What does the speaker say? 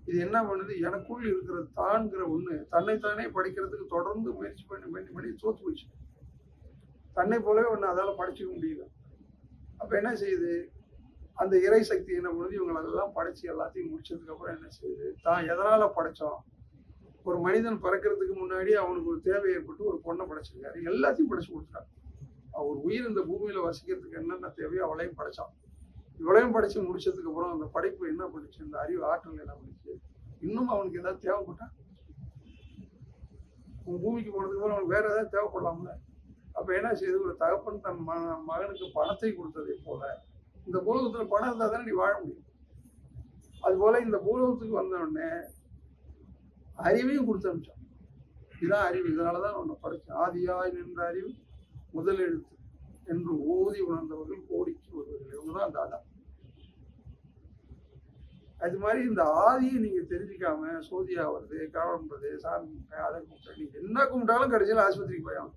இது என்ன பண்ணுது, எனக்குள் இருக்கிற தான்கிற ஒண்ணு தன்னைத்தானே படைக்கிறதுக்கு தொடர்ந்து முயற்சி பண்ணி தோத்து போச்சு. தன்னை போலவே ஒண்ணு அதால படைச்சுக்க முடியல. அப்ப என்ன செய்யுது, அந்த இறை சக்தி என்ன பண்ணுது, இவங்களெல்லாம் படைச்சு எல்லாத்தையும் முடிச்சதுக்கு அப்புறம் என்ன செய்யுது, தான் எதனால படைச்சோம், ஒரு மனிதன் பிறக்கிறதுக்கு முன்னாடி அவனுக்கு ஒரு தேவை ஏற்பட்டு ஒரு பொண்ணை படைச்சிருக்காரு. எல்லாத்தையும் படைச்சு கொடுத்துட்டான். ஒரு உயிர் இந்த பூமியில வசிக்கிறதுக்கு என்னென்ன தேவையோ அவளையும் படைச்சான். இவளையும் படைச்சு முடிச்சதுக்கு அப்புறம் அந்த படைப்பு என்ன பண்ணுச்சு, இந்த அறிவு ஆற்றல் என்ன பண்ணுச்சு, இன்னும் அவனுக்கு ஏதாவது தேவைப்பட்டா, உன் பூமிக்கு போனதுக்கு அப்புறம் அவனுக்கு வேற ஏதாவது தேவைப்படலாம்ல. அப்ப என்ன செய்யுது, ஒரு தகப்பன் தன் மகனுக்கு பணத்தை கொடுத்ததை போல இந்த பூலோகத்துல பணம் இருந்தா தானே நீ வாழ முடியும். அது போல இந்த பூலோகத்துக்கு வந்த உடனே அறிவையும் கொடுத்து அனுப்பிச்சான். இதுதான் அறிவு, இதனாலதான் உன்னை படைச்சேன். ஆதியாய் நின்ற அறிவு முதல் எழுத்து என்று ஓதி உணர்ந்தவர்கள் கோடிக்கு ஒருவர்கள். இவங்கதான் அந்த ஆதா. அது மாதிரி இந்த ஆதியை நீங்க தெரிஞ்சுக்காம சோதியா வருது, கடவுள்ன்றது, சாமி, அதை கும்பிட்டா நீங்க என்ன கும்பிட்டாலும் கடைசியில் ஆஸ்பத்திரிக்கு போயாகும்.